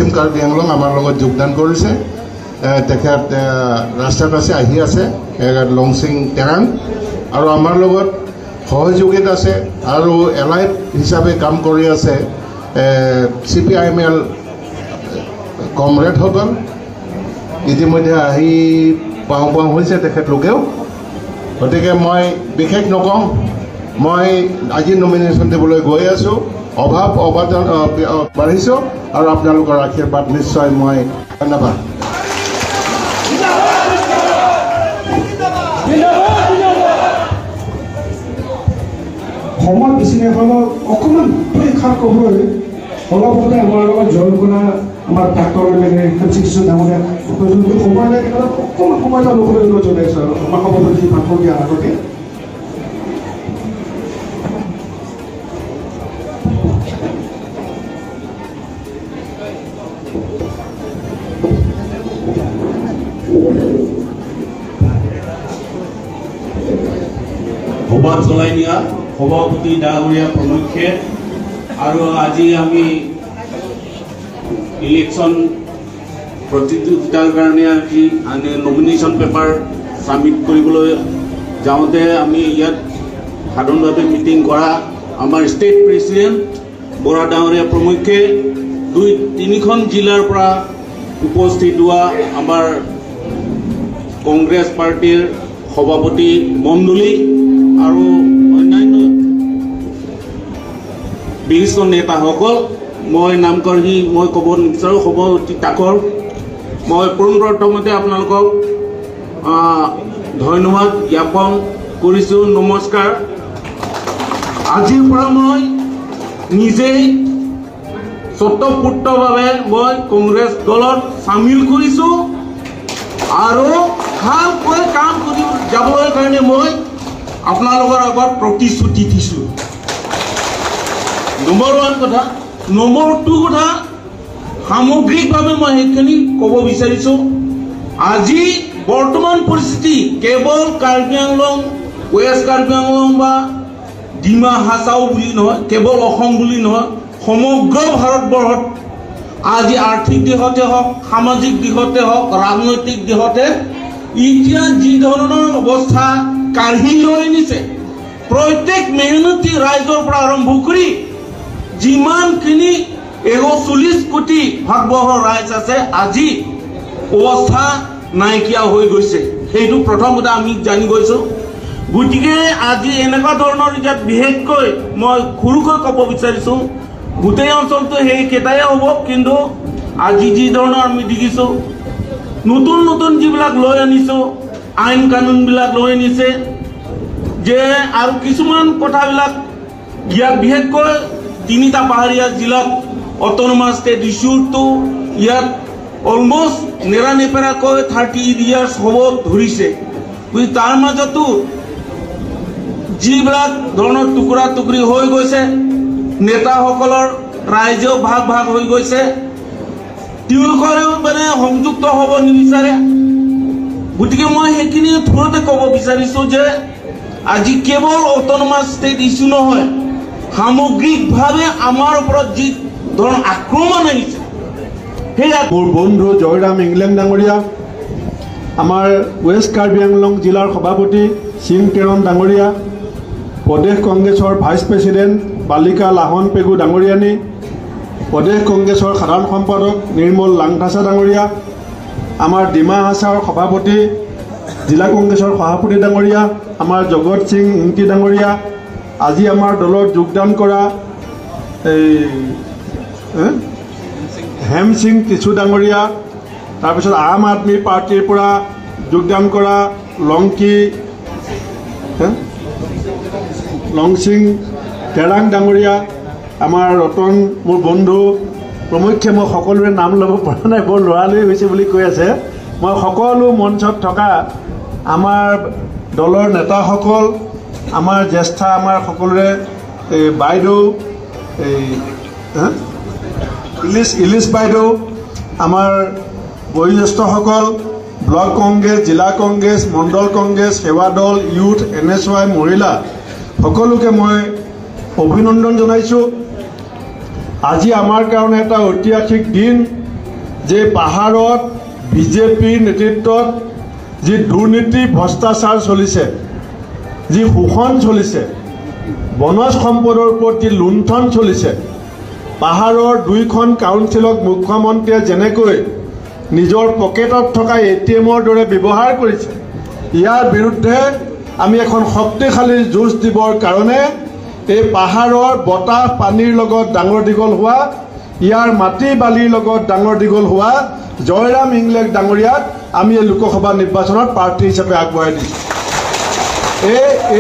পশ্চিম কাৰ্বি আংলং আমাৰ লগত যোগদান কৰিছে তেখেত ৰাস্তাত আছে আহি আছে লংচিং টেৰাং আৰু আমাৰ লগত সহযোগিত আছে আৰু এলাইট হিচাপে কাম কৰি আছে CPIML কমৰেডসকল ইতিমধ্যে আহি পাওঁ হৈছে তেখেতলোকেও গতিকে মই বিশেষ নকওঁ মই আজি নমিনেশ্যন দিবলৈ গৈ আছোঁ অভাৱ অবাদন বাঢ়িছোঁ আৰু আপোনালোকৰ আশীৰ্বাদ নিশ্চয় মই ধন্যবাদ সময় বেছি নেপালত অকণমান পৰীক্ষাৰ ক'বলৈ অলপতে আমাৰ লগত জইন কৰা আমাৰ ডাক্তৰ চিকিৎসক ডাঙৰীয়া সময় লাগে অকণমান সময় ল'বলৈ জনাইছোঁ আৰু আমাৰ সভাপতি ভাষণ দিয়াৰ আগতে সভা চলাই নিয়া সভাপতি ডাঙৰীয়া প্ৰমুখ্যে আৰু আজি আমি ইলেকশ্যন প্ৰতিযোগিতাৰ কাৰণে আজি নমিনেশ্যন পেপাৰ ছাবমিট কৰিবলৈ যাওঁতে আমি ইয়াত সাধাৰণভাৱে মিটিং কৰা আমাৰ ষ্টেট প্ৰেচিডেণ্ট বৰা ডাঙৰীয়া প্ৰমুখ্যে 2-3খন জিলাৰ পৰা উপস্থিত হোৱা আমাৰ কংগ্ৰেছ পাৰ্টিৰ সভাপতি মণ্ডলী আৰু অন্যান্য বিশিষ্ট নেতাসকল মই নাম কৰি মই ক'ব নিবিচাৰোঁ সভাপতি তাকৰ মই পোনপ্ৰথমতে আপোনালোকক ধন্যবাদ জ্ঞাপন কৰিছোঁ নমস্কাৰ আজিৰ পৰা মই নিজেই স্বতঃস্ফূৰ্তভাৱে মই কংগ্ৰেছ দলত চামিল কৰিছোঁ আৰু ভালকৈ কাম কৰি যাবৰ কাৰণে মই আপোনালোকৰ আগত প্ৰতিশ্ৰুতি দিছোঁ নম্বৰ 1 কথা নম্বৰ 2 কথা সামগ্ৰিকভাৱে মই সেইখিনি ক'ব বিচাৰিছোঁ আজি বৰ্তমান পৰিস্থিতি কেৱল কাৰ্বি আংলং ৱেষ্ট কাৰ্বি আংলং বা ডিমা হাছাও বুলি নহয় কেৱল অসম বুলি নহয় সমগ্ৰ ভাৰতবৰ্ষত আজি আৰ্থিক দিশতে হওক সামাজিক দিশতে হওক ৰাজনৈতিক দিশতে এতিয়া যি ধৰণৰ অৱস্থা কাঢ়ি লৈ নিছে প্ৰত্যেক মেহনতি ৰাইজৰ পৰা আৰম্ভ কৰি যিমানখিনি 140 কোটি ভাৰতবৰ্ষৰ ৰাইজ আছে আজি অৱস্থা নাইকিয়া হৈ গৈছে সেইটো প্ৰথম কথা আমি জানি গৈছোঁ গতিকে আজি এনেকুৱা ধৰণৰ ইয়াত বিশেষকৈ মই সৰুকৈ ক'ব বিচাৰিছোঁ গোটেই অঞ্চলটো সেইকেইটাই হ'ব কিন্তু আজি যি ধৰণৰ আমি দেখিছোঁ নতুন নতুন যিবিলাক লৈ আনিছোঁ আইন কানুনবিলাক লৈ আনিছে যে আৰু কিছুমান কথাবিলাক ইয়াত বিশেষকৈ 3টা পাহাৰীয়া জিলাত অট'নমাছ ষ্টেট ইছ্যুটো ইয়াত অলমষ্ট নেৰানেপেৰাকৈ 30 ইয়াৰ্ছ হ'ব ধৰিছে তাৰ মাজতো যিবিলাক ধৰণৰ টুকুৰা টুকুৰি হৈ গৈছে নেতাসকলৰ ৰাইজেও ভাগ ভাগ হৈ গৈছে তেওঁলোকৰেও মানে সংযুক্ত হ'ব নিবিচাৰে গতিকে মই সেইখিনি থোৰতে ক'ব বিচাৰিছোঁ যে আজি কেৱল অট'নমাছ ষ্টেট ইছ্যু নহয় সামগ্ৰিকভাৱে আমাৰ ওপৰত যি ধৰণৰ আক্ৰমণ আহিছে সেয়া মোৰ বন্ধু জয়ৰাম ইংলেণ্ড ডাঙৰীয়া আমাৰ ৱেষ্ট কাৰ্বি আংলং জিলাৰ সভাপতি সিং তেৰণ ডাঙৰীয়া প্ৰদেশ কংগ্ৰেছৰ ভাইচ প্ৰেচিডেণ্ট বালিকা লাহন পেগু ডাঙৰীয়ানী প্ৰদেশ কংগ্ৰেছৰ সাধাৰণ সম্পাদক নিৰ্মল লাংথাচা ডাঙৰীয়া আমাৰ ডিমা হাছাৰ সভাপতি জিলা কংগ্ৰেছৰ সভাপতি ডাঙৰীয়া আমাৰ জগত সিং ইংতি ডাঙৰীয়া আজি আমাৰ দলত যোগদান কৰা হেম সিং টিচু ডাঙৰীয়া তাৰপিছত আম আদমি পাৰ্টিৰ পৰা যোগদান কৰা লংচিং টেৰাং ডাঙৰীয়া আমাৰ ৰতন মোৰ বন্ধু প্ৰমুখ্যে মই সকলোৰে নাম ল'ব পৰা নাই বৰ লৰালৰি হৈছে বুলি কৈ আছে মই সকলো মঞ্চত থকা আমাৰ দলৰ নেতাসকল আমাৰ জ্যেষ্ঠ আমাৰ সকলোৰে বাইদেউ ইলিছ বাইদেউ আমাৰ বয়োজ্যেষ্ঠসকল ব্লক কংগ্ৰেছ জিলা কংগ্ৰেছ মণ্ডল কংগ্ৰেছ সেৱা দল ইউথ NSY মহিলা সকলোকে মই অভিনন্দন জনাইছোঁ আজি আমাৰ কাৰণে এটা ঐতিহাসিক দিন যে পাহাৰত বিজেপিৰ নেতৃত্বত যি দুৰ্নীতি ভ্ৰষ্টাচাৰ চলিছে, যি শোষণ চলিছে, বনজ সম্পদৰ ওপৰত যি লুণ্ঠন চলিছে, পাহাৰৰ 2খন কাউন্সিলক মুখ্যমন্ত্ৰীয়ে যেনেকৈ নিজৰ পকেটত থকা ATMৰ দৰে ব্যৱহাৰ কৰিছে, ইয়াৰ বিৰুদ্ধে আমি এখন শক্তিশালী যুঁজ দিবৰ কাৰণে এই পাহাৰৰ বতাহ পানীৰ লগত ডাঙৰ দীঘল হোৱা, ইয়াৰ মাটি বালিৰ লগত ডাঙৰ দীঘল হোৱা জয়ৰাম ইংলেক ডাঙৰীয়াক আমি এই লোকসভা নিৰ্বাচনত প্ৰাৰ্থী হিচাপে আগবঢ়াই দিছোঁ।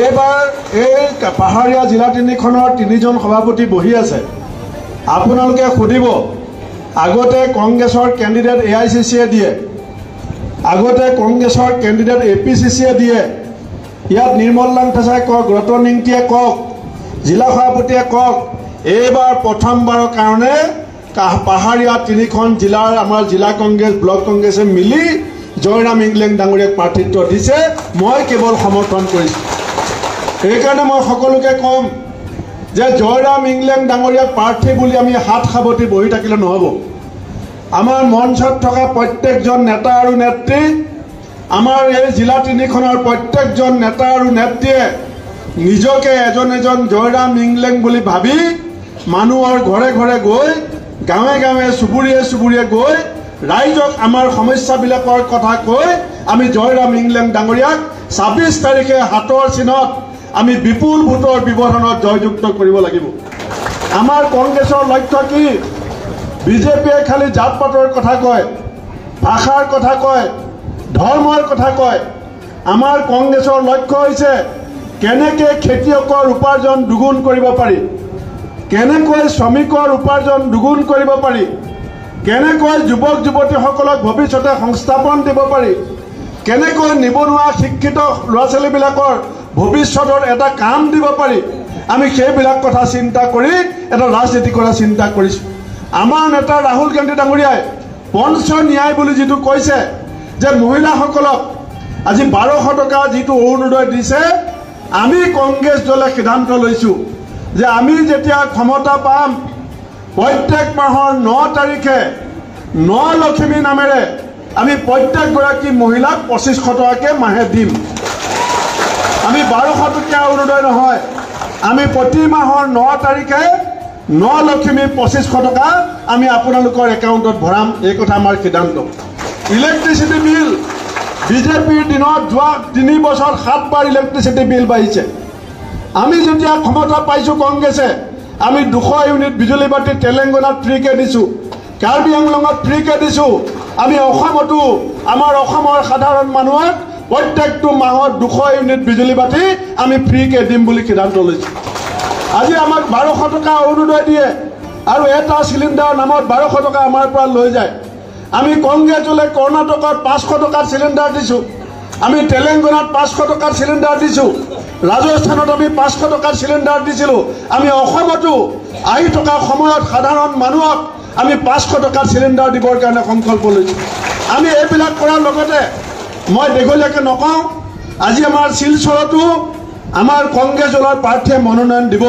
এইবাৰ এই পাহাৰীয়া জিলা 3খনৰ 3জন সভাপতি বহি আছে। আপোনালোকে সুধিব, আগতে কংগ্ৰেছৰ কেণ্ডিডেট AICCয়ে দিয়ে, আগতে কংগ্ৰেছৰ কেণ্ডিডেট APCCয়ে দিয়ে, ইয়াত নিৰ্মল লাংথাচাই কওক, ৰতন নিংটিয়ে কওক, জিলা সভাপতিয়ে কওক, এইবাৰ প্ৰথমবাৰৰ কাৰণে পাহাৰীয়া 3খন জিলাৰ আমাৰ জিলা কংগ্ৰেছ ব্লক কংগ্ৰেছে মিলি জয়ৰাম ইংলেক ডাঙৰীয়াক প্ৰাৰ্থিত্ব দিছে। মই কেৱল সমৰ্থন কৰিছোঁ। সেইকাৰণে মই সকলোকে ক'ম যে জয়ৰাম ইংলেক ডাঙৰীয়াক প্ৰাৰ্থী বুলি আমি হাত সাৱটি বহি থাকিলে নহ'ব। আমাৰ মঞ্চত থকা প্ৰত্যেকজন নেতা আৰু নেত্ৰী, আমাৰ এই জিলা 3খনৰ প্ৰত্যেকজন নেতা আৰু নেত্ৰীয়ে নিজকে এজন এজন জয়ৰাম ইংলেক বুলি ভাবি মানুহৰ ঘৰে ঘৰে গৈ, গাঁৱে গাঁৱে চুবুৰীয়ে চুবুৰীয়ে গৈ ৰাইজক আমাৰ সমস্যাবিলাকৰ কথা কৈ আমি জয়ৰাম ইংলেক ডাঙৰীয়াক 26 তাৰিখে হাতৰ চিনত আমি বিপুল ভোটৰ ব্যৱধানত জয়যুক্ত কৰিব লাগিব। আমাৰ কংগ্ৰেছৰ লক্ষ্য কি? বিজেপিয়ে খালি জাত পাতৰ কথা কয়, ভাষাৰ কথা কয়, ধৰ্মৰ কথা কয়। আমাৰ কংগ্ৰেছৰ লক্ষ্য হৈছে কেনেকৈ খেতিয়কৰ উপাৰ্জন দুগুণ কৰিব পাৰি, কেনেকৈ শ্ৰমিকৰ উপাৰ্জন দুগুণ কৰিব পাৰি, কেনেকৈ যুৱক যুৱতীসকলক ভৱিষ্যতে সংস্থাপন দিব পাৰি, কেনেকৈ নিবনুৱা শিক্ষিত ল'ৰা ছোৱালীবিলাকৰ ভৱিষ্যতৰ এটা কাম দিব পাৰি। আমি সেইবিলাক কথা চিন্তা কৰি এটা ৰাজনীতি কৰা চিন্তা কৰিছোঁ। আমাৰ নেতা ৰাহুল গান্ধী ডাঙৰীয়াই পঞ্চ ন্যায় বুলি যিটো কৈছে যে মহিলাসকলক আজি 1200 টকা যিটো অৰুণোদয় দিছে, আমি কংগ্ৰেছ দলে সিদ্ধান্ত লৈছোঁ যে আমি যেতিয়া ক্ষমতা পাম প্ৰত্যেক মাহৰ 9 তাৰিখে 9 লক্ষ্মী নামেৰে আমি প্ৰত্যেকগৰাকী মহিলাক 2500 টকাকৈ মাহে দিম। আমি 1200 টকীয়া অৰুণোদয় নহয়, আমি প্ৰতি মাহৰ 9 তাৰিখে 9 লক্ষ্মী 2500 টকা আমি আপোনালোকৰ একাউণ্টত ভৰাম। এই কথা আমাৰ সিদ্ধান্ত। ইলেক্ট্ৰিচিটি বিল বিজেপিৰ দিনত যোৱা 3 বছৰত 7 বাৰ ইলেক্ট্ৰিচিটি বিল বাঢ়িছে। আমি যেতিয়া ক্ষমতা পাইছোঁ কংগ্ৰেছে, আমি 200 ইউনিট বিজুলী বাতি তেলেংগানাত ফ্ৰীকৈ দিছোঁ, কাৰ্বি আংলঙত ফ্ৰীকৈ দিছোঁ। আমি অসমতো আমাৰ অসমৰ সাধাৰণ মানুহক প্ৰত্যেকটো মাহত 200 ইউনিট বিজুলী বাতি আমি ফ্ৰীকৈ দিম বুলি সিদ্ধান্ত লৈছোঁ। আজি আমাক 1200 টকা অৰুণোদয় দিয়ে আৰু এটা চিলিণ্ডাৰৰ নামত 1200 টকা আমাৰ পৰা লৈ যায়। আমি কংগ্ৰেছলৈ কৰ্ণাটকত 500 টকাৰ চিলিণ্ডাৰ দিছোঁ, আমি তেলেংগানাত 500 টকাৰ চিলিণ্ডাৰ দিছোঁ, ৰাজস্থানত আমি 500 টকাৰ চিলিণ্ডাৰ দিছিলোঁ। আমি অসমতো আহি থকা সময়ত সাধাৰণ মানুহক আমি 500 টকাৰ চিলিণ্ডাৰ দিবৰ কাৰণে সংকল্প লৈছোঁ। আমি এইবিলাক কৰাৰ লগতে মই দীঘলীয়াকৈ নকওঁ, আজি আমাৰ শিলচৰতো আমাৰ কংগ্ৰেছ দলৰ প্ৰাৰ্থীয়ে মনোনয়ন দিব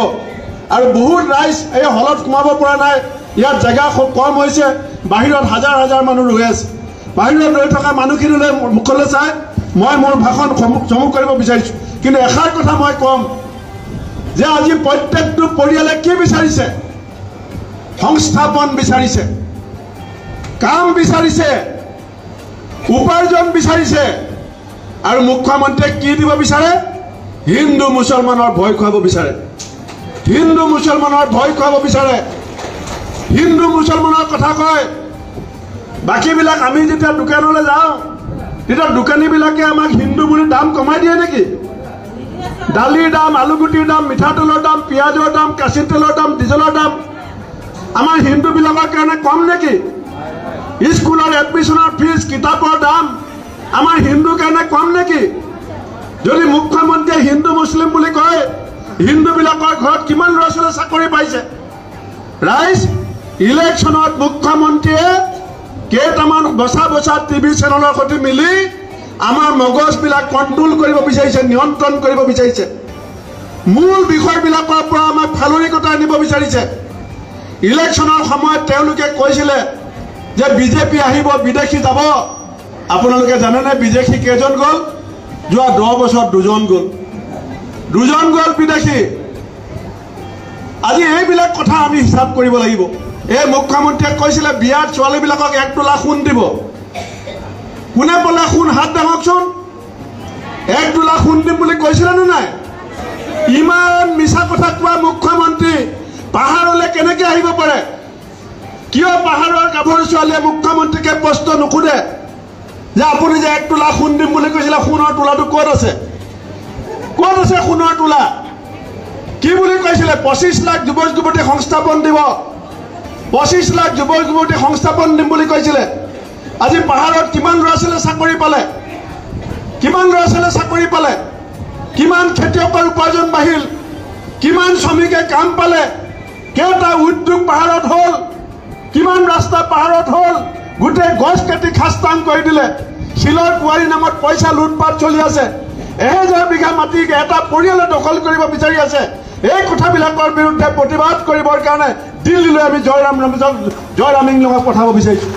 আৰু বহুত ৰাইজ এই হলত সোমাব পৰা নাই। ইয়াত জেগা খুব কম হৈছে, বাহিৰত হাজাৰ হাজাৰ মানুহ ৰৈ আছে। বাহিৰত ৰৈ থকা মানুহখিনিলৈ মুখলৈ চাই মই মোৰ ভাষণ চমু কৰিব বিচাৰিছোঁ। কিন্তু এষাৰ কথা মই ক'ম যে আজি প্ৰত্যেকটো পৰিয়ালে কি বিচাৰিছে? সংস্থাপন বিচাৰিছে, কাম বিচাৰিছে, উপাৰ্জন বিচাৰিছে। আৰু মুখ্যমন্ত্ৰীয়ে কি দিব বিচাৰে? হিন্দু মুছলমানৰ ভয় খুৱাব বিচাৰে, হিন্দু মুছলমানৰ ভয় খুৱাব বিচাৰে, হিন্দু মুছলমানৰ কথা কয়। বাকীবিলাক আমি যেতিয়া দোকানলৈ যাওঁ তেতিয়া দোকানীবিলাকে আমাক হিন্দু বুলি দাম কমাই দিয়ে নেকি? দালিৰ দাম, আলুগুটিৰ দাম, মিঠাতেলৰ দাম, পিঁয়াজৰ দাম, কাচি তেলৰ দাম, ডিজেলৰ দাম আমাৰ হিন্দুবিলাকৰ কাৰণে কম নেকি? স্কুলৰ এডমিশ্যনৰ ফিজ, কিতাপৰ দাম আমাৰ হিন্দুৰ কাৰণে কম নেকি? যদি মুখ্যমন্ত্ৰীয়ে হিন্দু মুছলিম বুলি কয়, হিন্দুবিলাকৰ ঘৰত কিমান ল'ৰা ছোৱালীয়ে চাকৰি পাইছে? ৰাইজ ইলেকশ্যনত মুখ্যমন্ত্ৰীয়ে কেইটামান বচা বচা টিভি চেনেলৰ সৈতে মিলি আমাৰ মগজবিলাক কণ্ট্ৰল কৰিব বিচাৰিছে, নিয়ন্ত্ৰণ কৰিব বিচাৰিছে। মূল বিষয়বিলাকৰ পৰা আমাক ফালৰি কটাই নিব বিচাৰিছে। ইলেকশ্যনৰ সময়ত তেওঁলোকে কৈছিলে যে বিজেপি আহিব বিদেশী যাব আপোনালোকে জানেনে বিদেশী কেইজন গ'ল যোৱা 10 বছৰ 2জন গ'ল বিদেশী আজি এইবিলাক কথা আমি হিচাপ কৰিব লাগিব এই মুখ্যমন্ত্ৰীয়ে কৈছিলে বিয়াৰ ছোৱালীবিলাকক 1 তোলা সোণ দিব কোনে বলে সোণ হাত দেখাওকচোন 1 তোলা সোণ দিম বুলি কৈছিলে নে নাই ইমান মিছা কথা কোৱা মুখ্যমন্ত্ৰী পাহাৰলৈ কেনেকৈ আহিব পাৰে কিয় পাহাৰৰ গাভৰু ছোৱালীয়ে মুখ্যমন্ত্ৰীকে প্ৰশ্ন নুসুধে যে আপুনি যে 1 তোলা সোণ দিম বুলি কৈছিলে সোণৰ তোলাটো ক'ত আছে সোণৰ তোলা কি বুলি কৈছিলে 25 লাখ যুৱক যুৱতী সংস্থাপন দিব 25 লাখ যুৱক যুৱতী সংস্থাপন দিম বুলি কৈছিলে আজি পাহাৰত কিমান ল'ৰা ছোৱালীয়ে চাকৰি পালে কিমান খেতিয়কৰ উপাৰ্জন বাঢ়িল কিমান শ্ৰমিকে কাম পালে কেইটা উদ্যোগ পাহাৰত হ'ল কিমান ৰাস্তা পাহাৰত হ'ল গোটেই গছ কাটি খাস্তাং কৰি দিলে শিলৰ কুঁৱাৰী নামত পইচা লুটপাট চলি আছে 1000 বিঘা মাটি এটা পৰিয়ালে দখল কৰিব বিচাৰি আছে এই কথাবিলাকৰ বিৰুদ্ধে প্ৰতিবাদ কৰিবৰ কাৰণে দিল্লীলৈ আমি জয়ৰাম ইংলেঙক পঠাব বিচাৰিছোঁ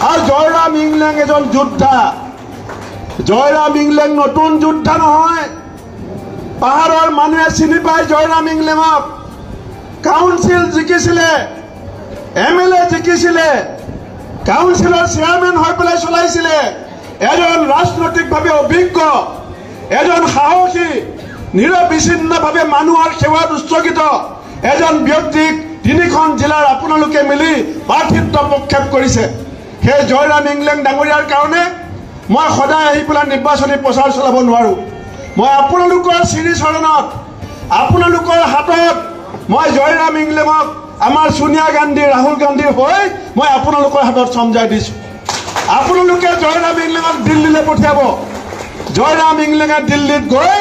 আৰু জয়ৰাম ইংলেং এজন যোদ্ধা জয়ৰাম ইংলেং নতুন যোদ্ধা নহয় পাহাৰৰ মানুহে চিনি পায় জয়ৰাম ইংলেঙক কাউন্সিল জিকিছিলে MLA জিকিছিলে কাউন্সিলৰ চেয়াৰমেন হৈ পেলাই চলাইছিলে এজন ৰাজনৈতিকভাৱে অভিজ্ঞ এজন সাহসী নিৰবিচ্ছিন্নভাৱে মানুহৰ সেৱাত উৎসৰ্গিত এজন ব্যক্তিক 3খন জিলাৰ আপোনালোকে মিলি প্ৰাৰ্থিত্ব প্ৰক্ষেপ কৰিছে সেই জয়ৰাম ইংলেং ডাঙৰীয়াৰ কাৰণে মই সদায় আহি পেলাই নিৰ্বাচনী প্ৰচাৰ চলাব নোৱাৰোঁ মই আপোনালোকৰ শ্ৰীচৰণত আপোনালোকৰ হাতত মই জয়ৰাম ইংলেঙক আমাৰ সোনিয়া গান্ধী ৰাহুল গান্ধীৰ হৈ মই আপোনালোকৰ হাতত সমজাই দিছোঁ আপোনালোকে জয়ৰাম ইংলেঙক দিল্লীলৈ পঠিয়াব জয়ৰাম ইংলেঙে দিল্লীত গৈ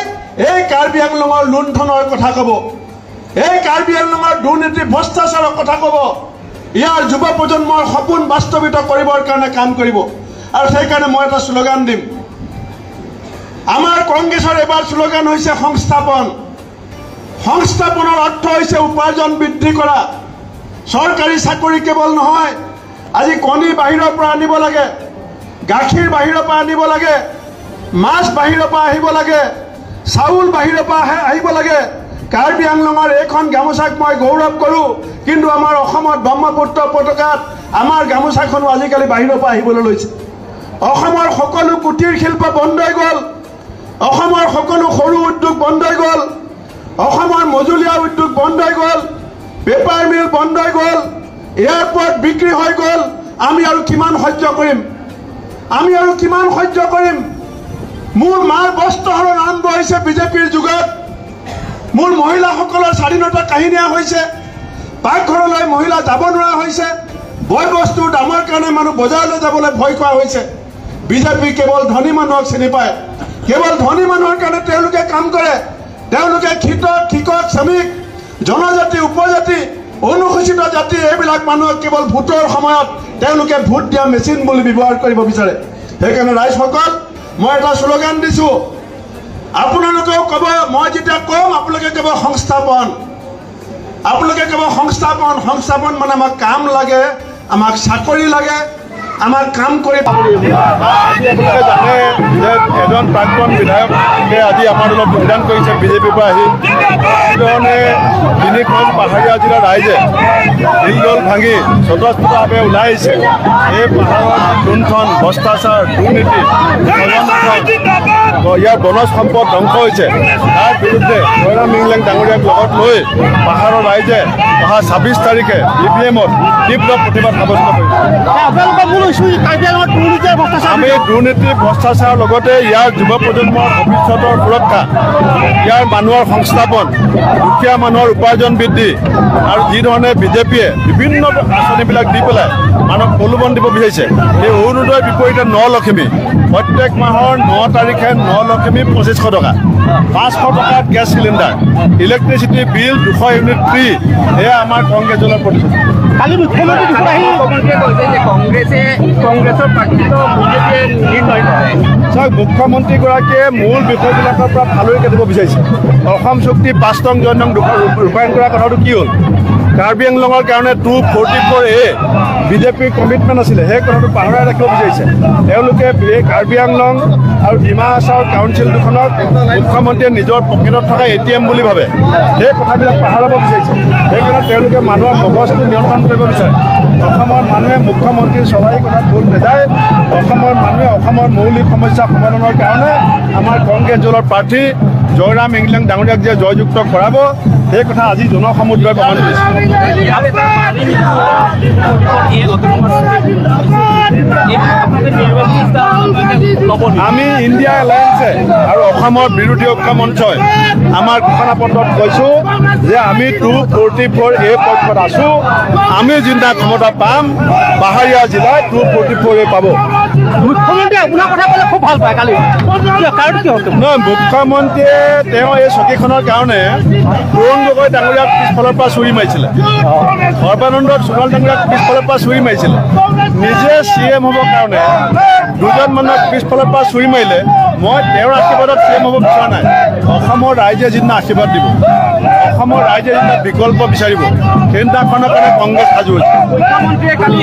এই কাৰ্বি আংলঙৰ লুণ্ঠনৰ কথা ক'ব এই কাৰ্বি আংলঙৰ দুৰ্নীতি ভ্ৰষ্টাচাৰৰ কথা ক'ব ইয়াৰ যুৱ প্ৰজন্মৰ সপোন বাস্তৱিত কৰিবৰ কাৰণে কাম কৰিব আৰু সেইকাৰণে মই এটা শ্লোগান দিম আমাৰ কংগ্ৰেছৰ এবাৰ শ্লোগান হৈছে সংস্থাপনৰ অৰ্থ হৈছে উপাৰ্জন বৃদ্ধি কৰা চৰকাৰী চাকৰি কেৱল নহয় আজি কণী বাহিৰৰ পৰা আনিব লাগে গাখীৰ বাহিৰৰ পৰা আনিব লাগে মাছ বাহিৰৰ পৰা আহিব লাগে চাউল বাহিৰৰ পৰা আহিব লাগে কাৰ্বি আংলঙৰ এইখন গামোচাক মই গৌৰৱ কৰোঁ কিন্তু আমাৰ অসমত ব্ৰহ্মপুত্ৰ পতাকাত আমাৰ গামোচাখনো আজিকালি বাহিৰৰ পৰা আহিবলৈ লৈছে অসমৰ সকলো কুটিৰ শিল্প বন্ধ হৈ গ'ল অসমৰ সকলো সৰু উদ্যোগ বন্ধ হৈ গ'ল অসমৰ মজলীয়া উদ্যোগ বন্ধ হৈ গ'ল পেপাৰ মিল বন্ধ হৈ গ'ল এয়াৰপৰ্ট বিক্ৰী হৈ গ'ল আমি আৰু কিমান সহ্য কৰিম মোৰ মাৰ বস্ত্ৰহৰণ আৰম্ভ হৈছে বিজেপিৰ যুগত মোৰ মহিলাসকলৰ স্বাধীনতা কাহিনীয়া হৈছে পাকঘৰলৈ মহিলা যাব নোৱাৰা হৈছে বয় বস্তুৰ দামৰ কাৰণে মানুহ বজাৰলৈ যাবলৈ ভয় কৰা হৈছে বিজেপি কেৱল ধনী মানুহক চিনি পায় কেৱল ধনী মানুহৰ কাৰণে তেওঁলোকে কাম কৰে তেওঁলোকে কৃষক শ্ৰমিক জনজাতি উপজাতি অনুসূচিত জাতি এইবিলাক মানুহক কেৱল ভোটৰ সময়ত তেওঁলোকে ভোট দিয়া মেচিন বুলি ব্যৱহাৰ কৰিব বিচাৰে সেইকাৰণে ৰাইজসকল মই এটা শ্লোগান দিছোঁ আপোনালোকেও ক'ব মই যেতিয়া ক'ম আপোনালোকে ক'ব সংস্থাপন মানে আমাক কাম লাগে আমাক চাকৰি লাগে আমাক কাম কৰি আপোনালোকে জানে যে এজন প্ৰাক্তন বিধায়কে আজি আমাৰ দলত যোগদান কৰিছে বিজেপিৰ পৰা আহি সেইধৰণে 3খন পাহাৰীয়া জিলাৰ ৰাইজে শিলদল ভাঙি স্বতঃস্ফূৰ্তভাৱে ওলাই আহিছে এই পাহাৰৰ লুণ্ঠন ভ্ৰষ্টাচাৰ দুৰ্নীতি ইয়াৰ বনজ সম্পদ ধ্বংস হৈছে তাৰ বিৰুদ্ধে জয়ৰাম ইংলেং ডাঙৰীয়াক লগত লৈ পাহাৰৰ ৰাইজে অহা 26 তাৰিখে EVM-ত তীব্ৰ প্ৰতিবাদ সাব্যস্ত কৰিছে আমি দুৰ্নীতি ভ্ৰষ্টাচাৰৰ লগতে ইয়াৰ যুৱ প্ৰজন্মৰ ভৱিষ্যতৰ সুৰক্ষা ইয়াৰ মানুহৰ সংস্থাপন দুখীয়া মানুহৰ উপাৰ্জন বৃদ্ধি আৰু যি ধৰণে বিজেপিয়ে বিভিন্ন আঁচনিবিলাক দি পেলাই মানুহক প্ৰলোভন দিব বিচাৰিছে এই অৰুণোদয়ৰ বিপৰীতে 9 লক্ষ্মী প্ৰত্যেক মাহৰ 9 তাৰিখে 9 লক্ষ্মী 2500 টকা 500 টকাত gas cylinder electricity bill 200 unit free এয়া আমাৰ কংগ্ৰেছ দলৰ প্ৰতিশ্ৰুতি কালি মুখ্যমন্ত্ৰীয়ে কৈছে যে কংগ্ৰেছৰ প্ৰাৰ্থিত বিজেপিয়ে নিৰ্ণয় কৰে চাওক মুখ্যমন্ত্ৰীগৰাকীয়ে মূল বিষয়বিলাকৰ পৰা ফালৰি কাটিব বিচাৰিছে অসম চুক্তি 5 নং 9 নং ৰূপায়ণ কৰাৰ কথাটো কি হ'ল কাৰ্বি আংলঙৰ কাৰণে 244A বিজেপিৰ কমিটমেণ্ট আছিলে, সেই কথাটো পাহৰাই ৰাখিব বিচাৰিছে। তেওঁলোকে এই কাৰ্বি আংলং আৰু ডিমা হাছাও কাউন্সিল দুখনক মুখ্যমন্ত্ৰীয়ে নিজৰ পকেটত থকা ATM বুলি ভাবে, সেই কথাবিলাক পাহৰাব বিচাৰিছে। সেইকাৰণে তেওঁলোকে মানুহৰ মগজটো নিয়ন্ত্ৰণ কৰিব বিচাৰে। অসমৰ মানুহে মুখ্যমন্ত্ৰীৰ চৰকাৰী কথাত ভোট নেযায়। অসমৰ মানুহে অসমৰ মৌলিক সমস্যা সমাধানৰ কাৰণে আমাৰ কংগ্ৰেছ দলৰ প্ৰাৰ্থী জয়ৰাম ইংলেং ডাঙৰীয়াক যে জয়যুক্ত কৰাব, সেই কথা আজি জনসমুদ্ৰই প্ৰমাণ কৰিছে। আমি ইণ্ডিয়া এলায়েন্সে আৰু অসমৰ বিৰোধী ঐক্য মঞ্চই আমাৰ ঘোষণা পত্ৰত কৈছোঁ যে আমি 244A পক্ষত আছোঁ। আমি যিদিনা ক্ষমতা পাম পাহাৰীয়া জিলাই 244A পাব। মুখ্যমন্ত্ৰীয়ে আপোনাৰ কথা ক'লে খুব ভাল পায় কালি। নহয়, মুখ্যমন্ত্ৰীয়ে তেওঁ এই চকীখনৰ কাৰণে তৰুণ গগৈ ডাঙৰীয়াক পিছফালৰ পৰা চুৰি মাৰিছিলে, সৰ্বানন্দ সোণোৱাল ডাঙৰীয়াক পিছফালৰ পৰা চুৰি মাৰিছিলে। নিজে CM হ'বৰ কাৰণে দুজন মানুহক পিছফালৰ পৰা চুৰি মাৰিলে। মই তেওঁৰ আশীৰ্বাদত CM হ'ব বিচৰা নাই। অসমৰ ৰাইজে যিদিনা আশীৰ্বাদ দিব, অসমৰ ৰাইজে যিদিনা বিকল্প বিচাৰিব, সেইদিনাখনৰ কাৰণে কংগ্ৰেছ সাজু হৈছে। মুখ্যমন্ত্ৰীয়ে কালি